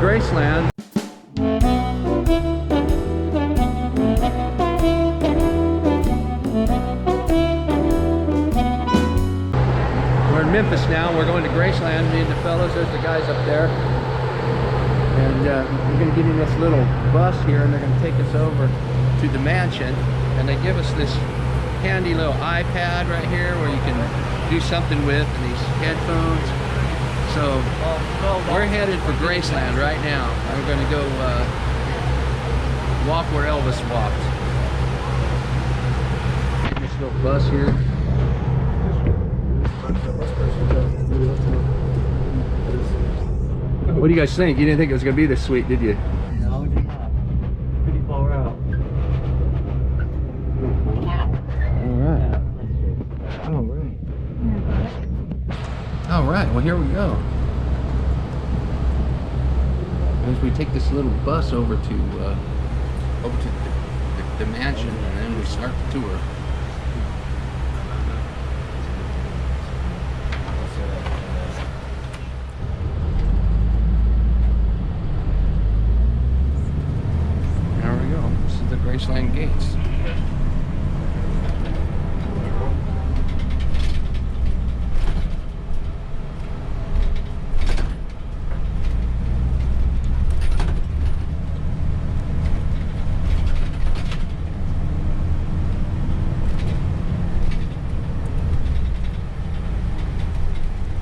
Graceland. We're in Memphis now. We're going to Graceland. Me and the fellows, there's the guys up there. And we're going to get in this little bus here, and they're going to take us over to the mansion. And they give us this handy little iPad right here where you can do something with, and these headphones. So we're headed for Graceland right now. We're going to go walk where Elvis walked. This little bus here. What do you guys think? You didn't think it was going to be this sweet, did you? No, it's not. Pretty far out. All right, well here we go. As we take this little bus over to the mansion, and then we start the tour. There we go. This is the Graceland gates.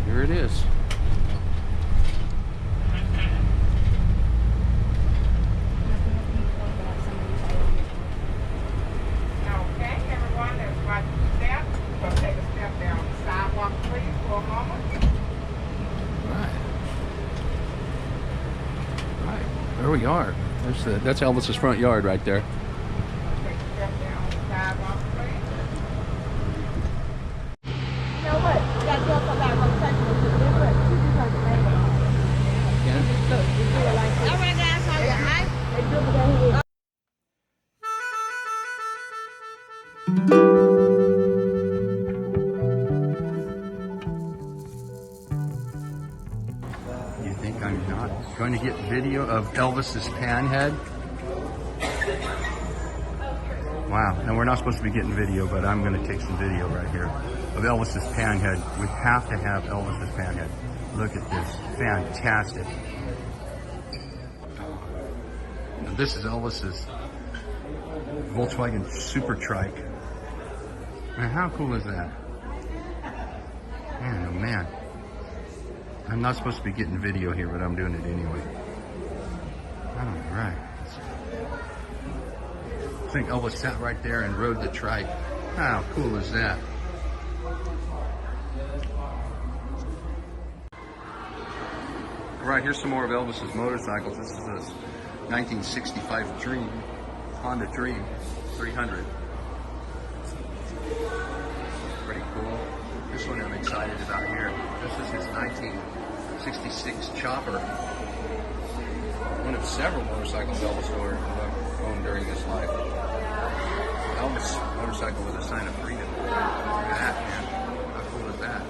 Here it is. Okay, everyone that's watching the step, we'll take a step down the sidewalk, please, for a moment. Right, there we are. That's Elvis's front yard right there. Take a step down the sidewalk, please. You know what? You got to go from that rotation to different, two different angles. Yeah. Look, you do it like this. All right, guys, how you high? They do it their head. You think I'm not going to get video of Elvis's Panhead? Wow, and we're not supposed to be getting video, but I'm going to take some video right here of Elvis's Panhead. We have to have Elvis's Panhead. Look at this, fantastic. Now, this is Elvis's Volkswagen Super Trike. Man, how cool is that? Man, oh man. I'm not supposed to be getting video here, but I'm doing it anyway. All right. I think Elvis sat right there and rode the trike. How cool is that? All right, here's some more of Elvis's motorcycles. This is a 1965 Dream, Honda Dream 300. Pretty cool. This one I'm excited about here. This is his 1966 Chopper. One of several motorcycles Elvis owned during his life. Elvis motorcycle with a sign of freedom. Look at that, man. How cool is that?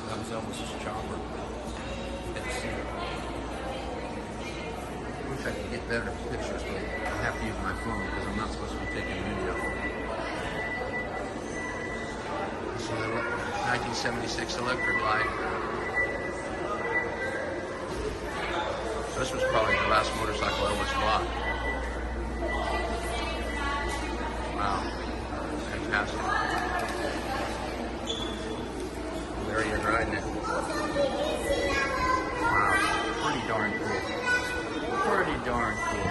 That was Elvis's Chopper. Wish I could get better pictures, but I have to use my phone because I'm not supposed to be taking video. This is a 1976 Electraglide. So this was probably the last motorcycle Elvis bought. Wow, fantastic. There he is riding it. Wow, pretty darn cool. Pretty darn cool.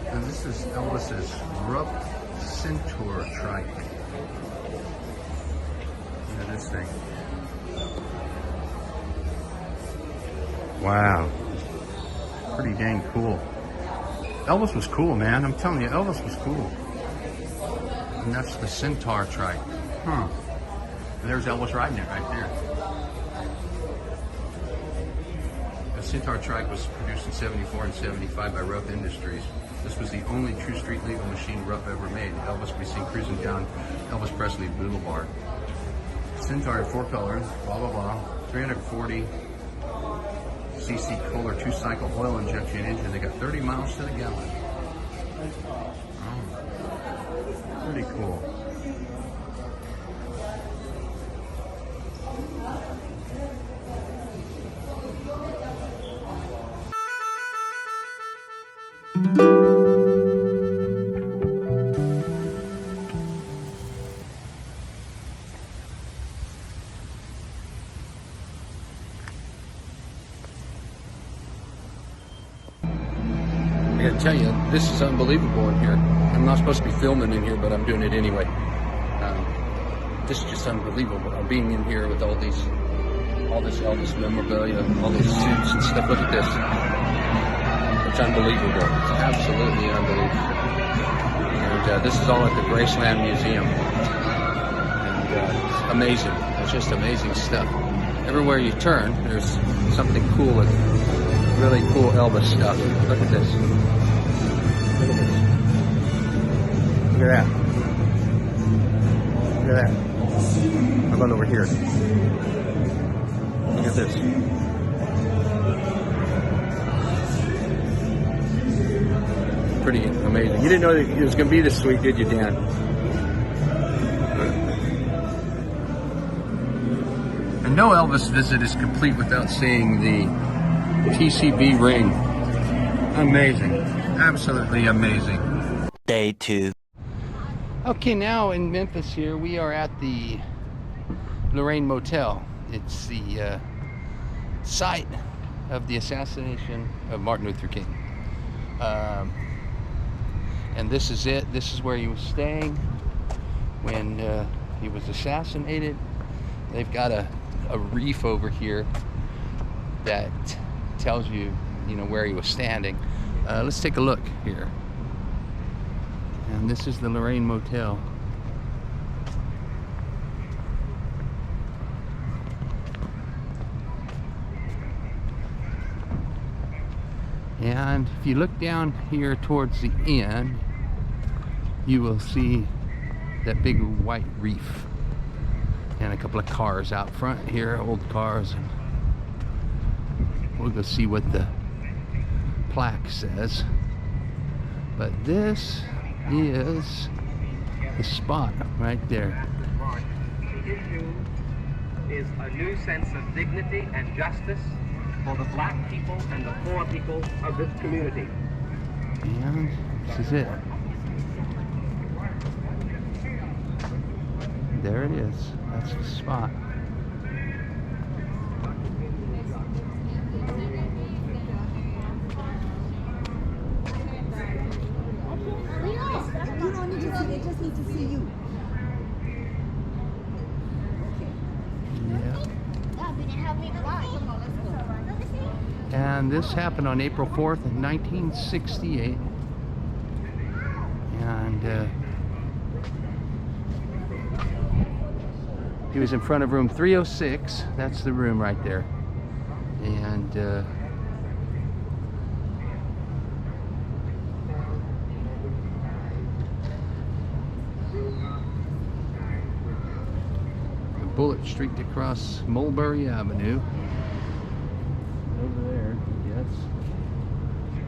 And this is Elvis's Rupp Centaur trike. Look at this thing. Wow. Pretty dang cool. Elvis was cool, man. I'm telling you, Elvis was cool. And that's the Centaur trike. Huh. And there's Elvis riding it right there. The Centaur trike was produced in '74 and '75 by Rupp Industries. This was the only true street legal machine rough ever made. Elvis be seen cruising down Elvis Presley Boulevard. Centaur 4 colors, blah blah blah. 340 cc Kohler 2-cycle oil injection engine. They got 30 miles to the gallon. Oh, pretty cool. I gotta tell you, this is unbelievable in here. I'm not supposed to be filming in here, but I'm doing it anyway. This is just unbelievable. Being in here with all this Elvis memorabilia, all these suits and stuff. Look at this. It's unbelievable. It's absolutely unbelievable. And this is all at the Graceland Museum. And it's amazing. It's just amazing stuff. Everywhere you turn, there's something cool with really cool Elvis stuff. Look at this. Look at this. Look at that. Look at that. How about over here? Look at this. Pretty amazing. You didn't know that it was going to be this sweet, did you, Dan? And no Elvis visit is complete without seeing the TCB ring. Amazing. Absolutely amazing. Day 2. Okay, now in Memphis here, we are at the Lorraine Motel. It's the site of the assassination of Martin Luther King. And this is it. This is where he was staying when he was assassinated. They've got a reef over here that tells you, where he was standing. Let's take a look here. And this is the Lorraine Motel. And if you look down here towards the end, you will see that big white reef and a couple of cars out front here, old cars. And we'll go see what the plaque says. But this is the spot right there. The issue is a new sense of dignity and justice for the black people and the poor people of this community. And this is it. There it is. That's the spot. You don't need to see, they just need to see you. Yeah. And this happened on April 4th of 1968. And he was in front of room 306. That's the room right there. And a bullet streaked across Mulberry Avenue. Over there, yes.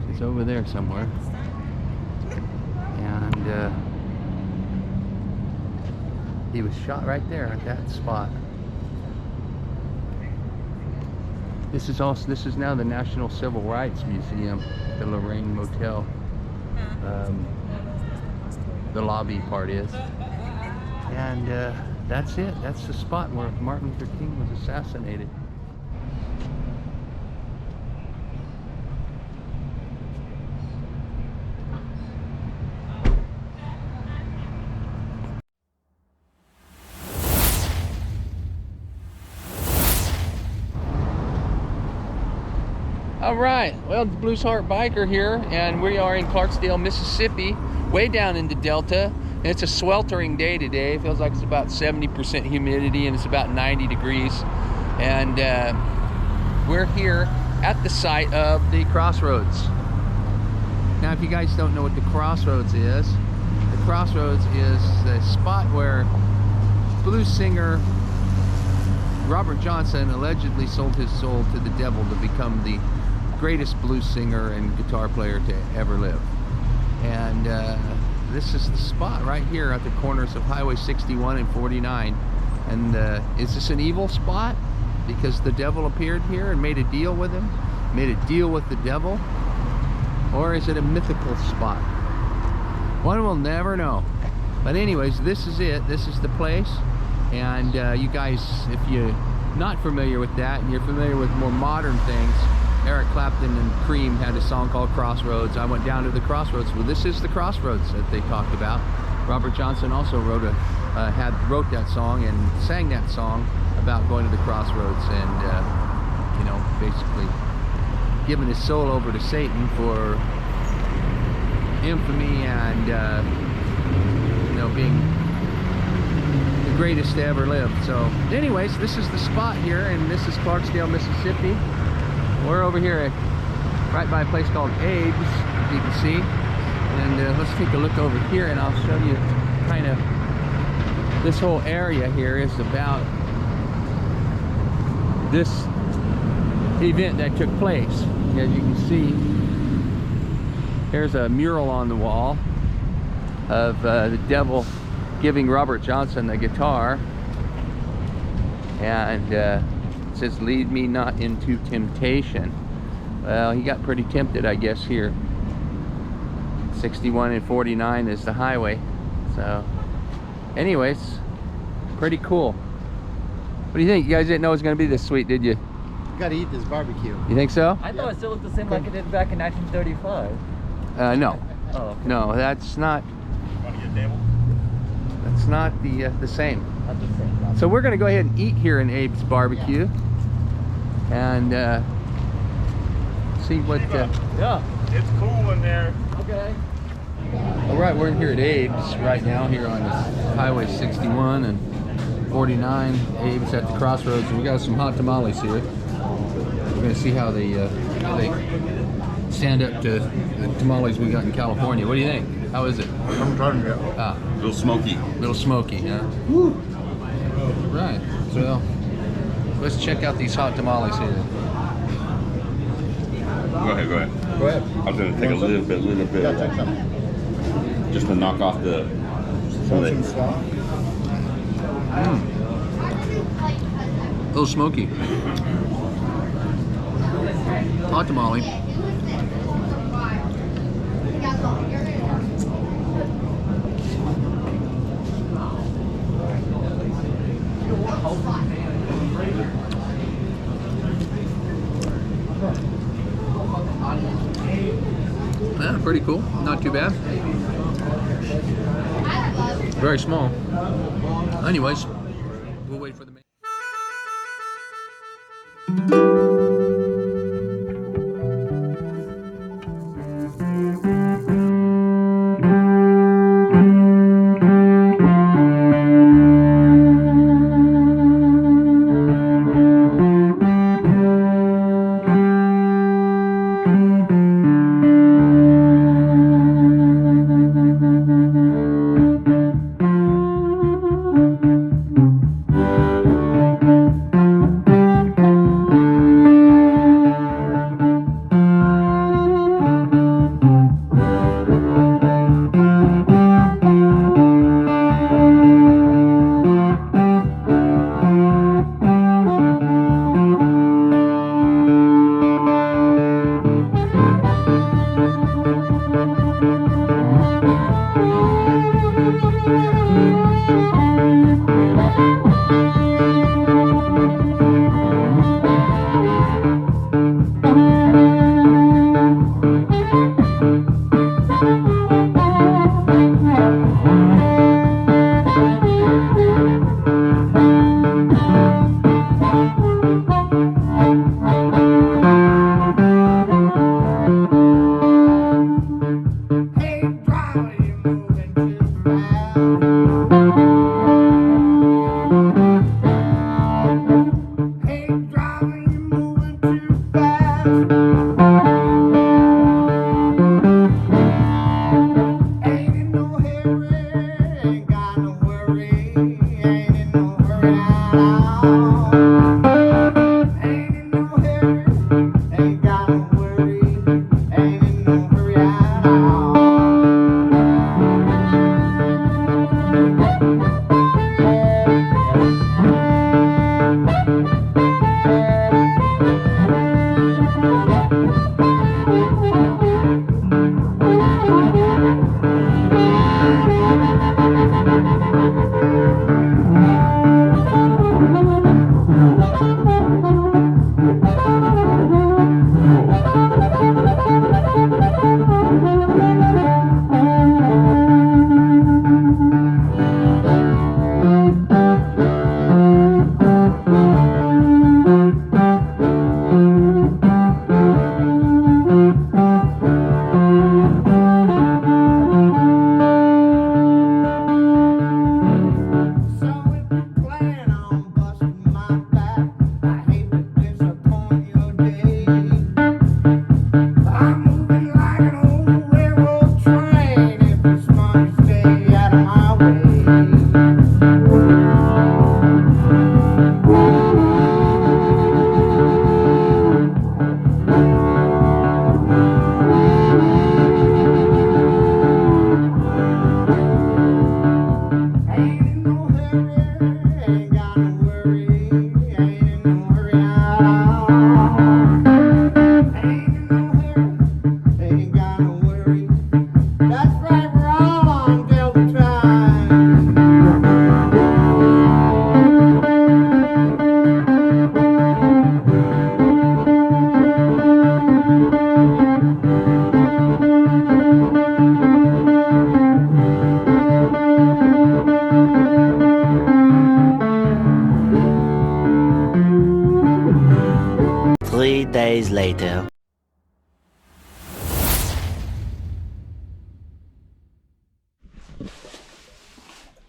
It's over there somewhere. And he was shot right there at that spot. This is now the National Civil Rights Museum, the Lorraine Motel. The lobby part is. And that's it. That's the spot where Martin Luther King was assassinated. All right, well, the Blues Heart Biker here, and we are in Clarksdale, Mississippi, way down in the Delta. And it's a sweltering day today. It feels like it's about 70% humidity and it's about 90 degrees. And we're here at the site of the Crossroads. Now, if you guys don't know what the Crossroads is, the Crossroads is a spot where blues singer Robert Johnson allegedly sold his soul to the devil to become the greatest blues singer and guitar player to ever live. And this is the spot right here at the corners of Highway 61 and 49. And is this an evil spot because the devil appeared here and made a deal with him, made a deal with the devil? Or is it a mythical spot? One will never know. But anyways, this is it. This is the place. And you guys, if you're not familiar with that and you're familiar with more modern things, Eric Clapton and Cream had a song called Crossroads. I went down to the Crossroads. Well, this is the Crossroads that they talked about. Robert Johnson also wrote that song and sang that song about going to the Crossroads and you know, basically giving his soul over to Satan for infamy and you know, being the greatest to ever live. So anyways, this is the spot here, and this is Clarksdale, Mississippi. We're over here right by a place called Abe's, as you can see. And let's take a look over here and I'll show you kind of this whole area here is about this event that took place. As you can see, there's a mural on the wall of the devil giving Robert Johnson the guitar, and it says, "Lead me not into temptation." Well, he got pretty tempted, I guess. Here 61 and 49 is the highway. So anyways, pretty cool. What do you think? You guys didn't know it was going to be this sweet, did you? You gotta eat this barbecue. You think so? I thought it still looked the same like it did back in 1935. No. Oh, okay. No, that's not. Want to get a table? That's not the same. Not the same. So we're going to go ahead and eat here in Abe's Barbecue, and see what. Yeah. It's cool in there. Okay. All right, we're in here at Abe's right now, here on Highway 61 and 49. Abe's at the Crossroads, and we got some hot tamales here. We're going to see how they stand up to the tamales we got in California. What do you think? How is it? I'm trying to Ah, a little smoky. little smoky, huh? Woo. Right. So let's check out these hot tamales here. Go ahead. Go ahead. I was gonna take a little bit, Yeah, take some. just to knock off the some of the, A little smoky. Hot tamale. Yeah, pretty cool. Not too bad. Very small. Anyways, we'll wait for the main. Days later.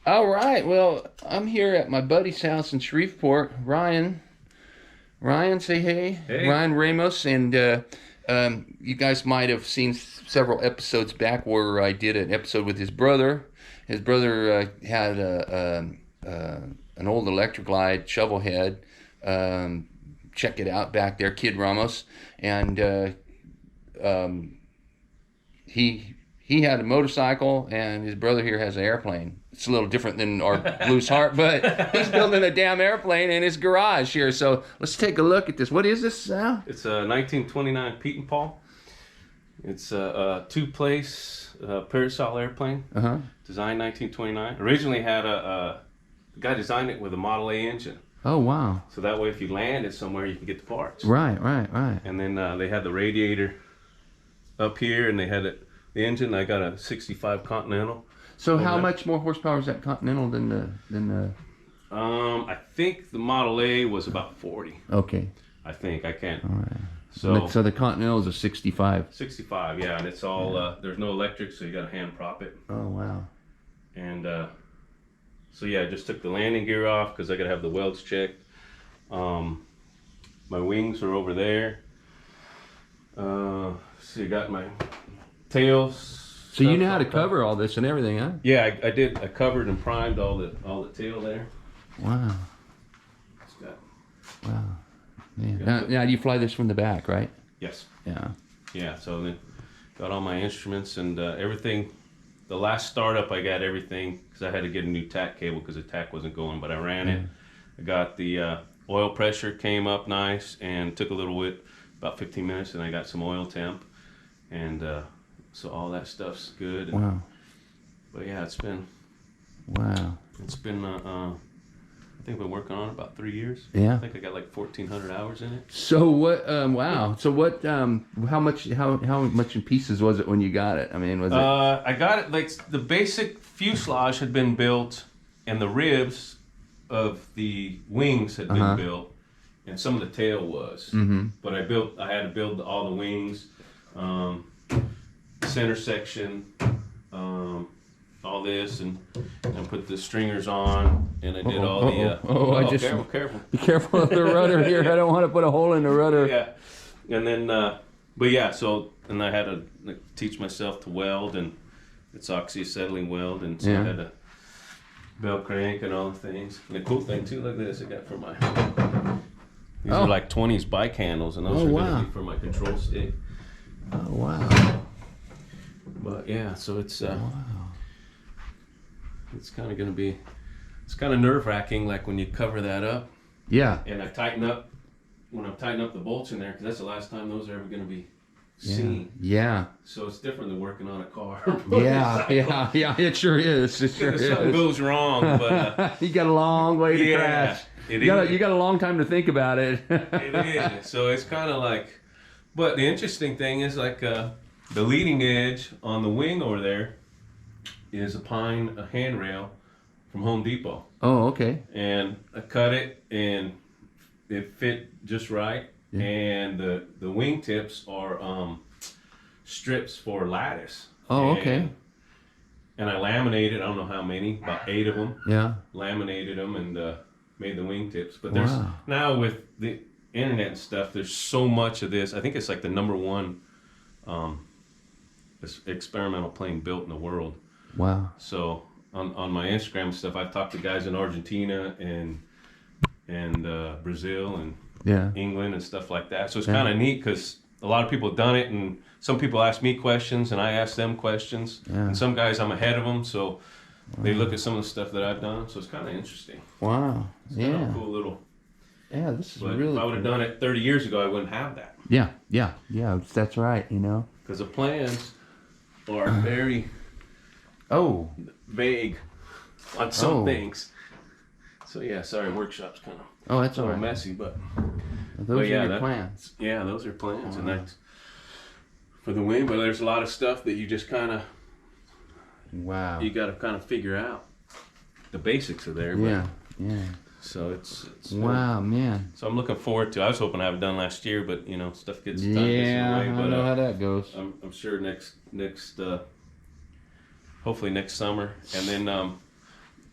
All right, well, I'm here at my buddy's house in Shreveport. Ryan, say hey. Hey. Ryan Ramos, and you guys might have seen several episodes back where I did an episode with his brother. His brother had an old Electraglide Shovelhead. Check it out back there, Kid Ramos, and he had a motorcycle, and his brother here has an airplane. It's a little different than our Blues Harp, but he's building a damn airplane in his garage here. So let's take a look at this. What is this, Sal? It's a 1929 Pete and Paul. It's a two-place parasol airplane, designed 1929. Originally had the guy designed it with a Model A engine. Oh, wow. So that way if you land it somewhere, you can get the parts. Right. And then they had the radiator up here, and they had the engine. I got a 65 Continental. So how much more horsepower is that Continental than the? I think the Model A was about 40. Okay. I think. I can't. All right. So the Continental is a 65. 65, yeah, and it's all there's no electric, so you got to hand prop it. Oh, wow. And so yeah, I just took the landing gear off because I gotta have the welds checked. My wings are over there. So you got my tails. So you know how to cover all this and everything, huh? Yeah, I did. I covered and primed all the tail there. Wow. It's got, Wow. Yeah. Now you fly this from the back, right? yes. Yeah. Yeah. So then got all my instruments and everything. The last startup, I got everything because I had to get a new tack cable because the tack wasn't going, but I ran it. I got the oil pressure came up nice and took a little bit, about 15 minutes, and I got some oil temp, and so all that stuff's good. And, Wow. But yeah, it's been I think I've been working on it about 3 years. Yeah. I think I got like 1,400 hours in it. So what? Wow. So what? How much in pieces was it when you got it? I mean, was it? I got it like the basic fuselage had been built, and the ribs of the wings had been built, and some of the tail was. Mm-hmm. But I had to build all the wings, center section, all this, and put the stringers on, and I did all the. Careful. Be careful of the rudder here. I don't want to put a hole in the rudder. Yeah, and then, but yeah, so and I had to teach myself to weld, and it's oxy-acetylene weld, and so I had to belt crank and all the things. And the cool thing too, look at this, I got for my. These are like 20s bike handles, and those are gonna be for my control stick. Oh wow. But yeah, so it's it's kind of gonna be, it's kind of nerve-wracking, like when you cover that up. Yeah. And I tighten up, when I'm tightening up the bolts in there, because that's the last time those are ever gonna be seen. Yeah. So it's different than working on a car. Yeah. It sure is. It sure If is. something goes wrong, but you got a long way to crash. You got a long time to think about it. it is. So it's kind of like, but the interesting thing is like the leading edge on the wing over there is a handrail from Home Depot. Oh, okay. And I cut it and it fit just right. Yeah. And the wingtips are strips for lattice. Oh, okay. And I laminated, I don't know how many, about 8 of them. Yeah. Laminated them and made the wingtips. But there's now with the internet and stuff, there's so much of this. I think it's like the #1 experimental plane built in the world. Wow. So on my Instagram stuff, I've talked to guys in Argentina and Brazil and England and stuff like that. So it's kind of neat because a lot of people have done it, and some people ask me questions and I ask them questions. Yeah. And some guys I'm ahead of them, so they look at some of the stuff that I've done, so it's kind of interesting. Wow. It's kind of Yeah. a cool little. Yeah, this is But really if I would have done it 30 years ago, I wouldn't have that. Yeah, that's right, you know. Because the plans are very Oh, vague on some Oh. things. So yeah, sorry, workshop's kind of oh, that's a all little right. messy, but Those are yeah, your that- plans. yeah, those are plans, and that's for the wing. But there's a lot of stuff that you just kind of Wow. you got to kind of figure out. The basics are there. But, Yeah. So it's Wow, man. So I'm looking forward to. I was hoping to have it done last year, but you know, stuff gets time gets in Yeah, the way. I But know how that goes. I'm sure next hopefully next summer. And then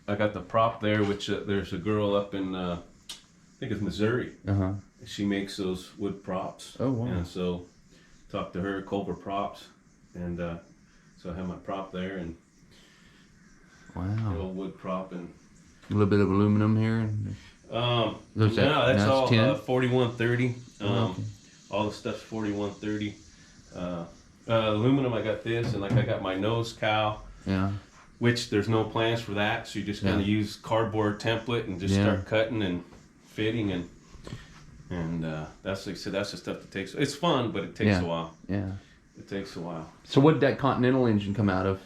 I got the prop there, which there's a girl up in I think it's Missouri. Uh-huh. She makes those wood props. Oh, wow. And so talked to her, Culver Props, and so I have my prop there and the Wow. old wood prop and. A little bit of aluminum here. There's that- No, that's that's all 10? 4130. Okay. All the stuff's 4130. Aluminum, I got this, and like I got my nose cowl, Yeah. which there's no plans for that, so you just kind of Yeah. use cardboard template and just Yeah. start cutting and fitting and that's like I said, that's the stuff that takes. It's fun, but it takes Yeah. a while. Yeah. It takes a while. So what did that Continental engine come out of?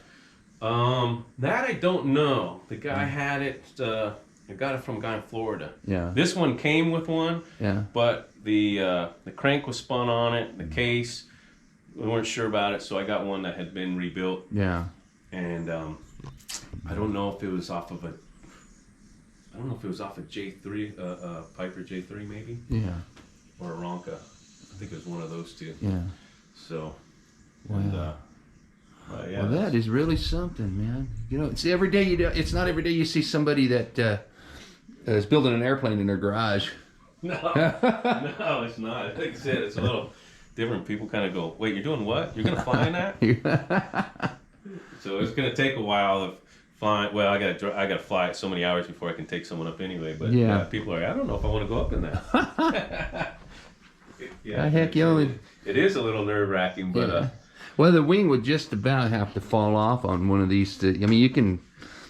That I don't know. The guy had it. I got it from a guy in Florida. Yeah. This one came with one. Yeah. But the crank was spun on it, the case, we weren't sure about it, so I got one that had been rebuilt, Yeah. and I don't know if it was off of a J3, Piper J3 maybe, Yeah. or a Ronca. I think it was one of those two. Yeah. So, Wow. and, yeah. Well, that is really something, man. You know, it's every day you do. It's not every day you see somebody that is building an airplane in their garage. No, no, it's not. Like I said, it's a little different. People kind of go, "Wait, you're doing what? You're gonna fly in that?" So it's gonna take a while of flying. Well, I gotta fly it so many hours before I can take someone up anyway. But Yeah. people are. I don't know if I want to go up in that. Ah, heck, you only- It is a little nerve wracking, but Yeah. Well, the wing would just about have to fall off on one of these. I mean, you can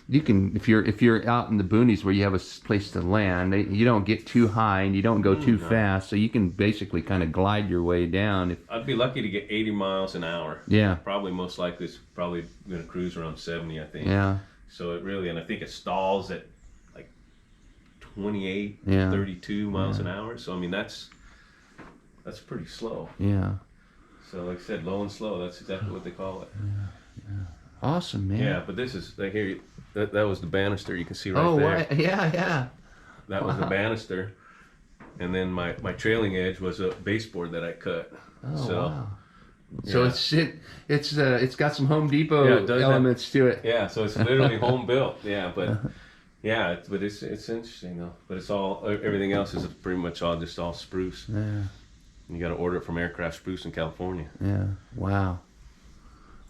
if you're out in the boonies where you have a place to land, you don't get too high and you don't go too fast, so you can basically kind of glide your way down. If I'd be lucky to get 80 miles an hour. Yeah. Probably most likely it's probably going to cruise around 70, I think. Yeah. So it really, and I think it stalls at like 28, Yeah. 32 miles an hour. So I mean that's pretty slow. Yeah. So like I said, low and slow. That's exactly what they call it. Awesome, man. Yeah, but this is like here. That was the banister you can see right Oh, there. right. Yeah. That was the banister, and then my trailing edge was a baseboard that I cut. Oh, So, wow. So yeah. it's got some Home Depot Yeah, it does have- elements to it. Yeah, so it's literally home built. Yeah, but yeah, but it's interesting though. But it's all everything else is pretty much all spruce. Yeah. You got to order it from Aircraft Spruce in California. Yeah. Wow.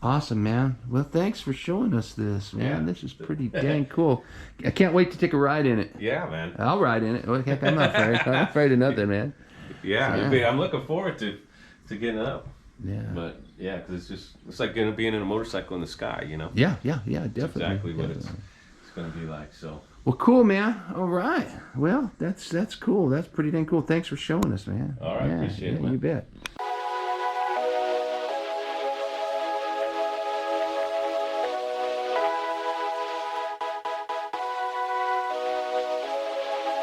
Awesome, man. Well, thanks for showing us this, man. Yeah. This is pretty dang cool. I can't wait to take a ride in it. Yeah, man. I'll ride in it. Well, heck, I'm not afraid. I'm not afraid of nothing, man. Yeah, Yeah. I'm looking forward to getting up. Yeah. But yeah, because it's like being in a motorcycle in the sky, you know. Yeah, definitely. That's exactly what Definitely. it's going to be like. So. Well, cool, man. All right. Well, that's cool. That's pretty dang cool. Thanks for showing us, man. All right, appreciate it, man. You bet.